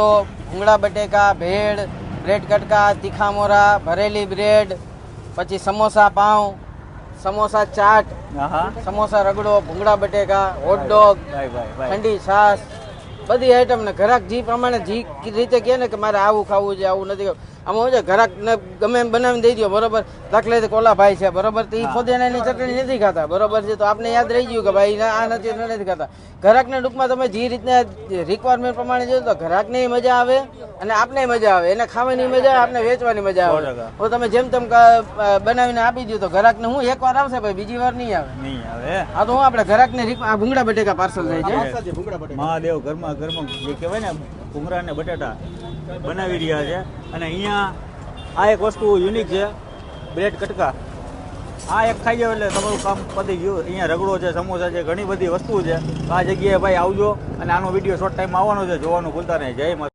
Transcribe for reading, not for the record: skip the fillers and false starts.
ભૂંગળા બટેકા, ભેળ, બ્રેડ કટકા, તીખા મોરા, ભરેલી બ્રેડ, પછી સમોસા પાઉં, સમોસા ચાટ, સમોસા રગડો, ભૂંગળા બટેકા, હોટડોગ, ઠંડી છાશ, બધી આઈટમ ને ઘરાક જે પ્રમાણે જે રીતે કહે ને કે મારે આવું ખાવું છે, આવું નથી ખાવું, આમાં શું છે ઘરાક ને ગમે એમ બનાવીને દઈ દો, બરોબર. દાખલા કોલા ભાઈ છે, બરોબર, તો એ ફોદેનાની ચટણી નથી ખાતા, બરોબર છે, તો આપને યાદ રહી ગયું કે ભાઈ આ નથી ખાતા. ઘરાકને ટૂંકમાં તમે જે રીતના રિક્વાયરમેન્ટ પ્રમાણે જોયું તો ઘરાકને મજા આવે અને આપને મજા આવે, એને ખાવાની મજા આવે, આપને વેચવાની મજા આવે. તો તમે જેમ તેમ બનાવીને આપી દો તો ઘરાકને હું એકવાર આવશે ભાઈ, બીજી વાર નહીં આવે. આ તો હું આપણે ઘરાકને ભૂંગળા બટેકા પાર્સલ થાય છે. મહાદેવ ઘરમાં જે કહેવાય ને ભૂંગળા ને બટાટા બનાવી રહ્યા છે. અને અહીંયા આ એક વસ્તુ યુનિક છે, બ્રેડ કટકા. આ એક ખાઈ જાવ એટલે તમારું કામ પતી ગયું. અહીંયા રગડો છે, સમોસા છે, ઘણી બધી વસ્તુ છે. આ જગ્યાએ ભાઈ આવજો અને આનો વિડીયો શોર્ટ ટાઈમમાં આવવાનો છે, જોવાનું ભૂલતા નહીં. જય માતા.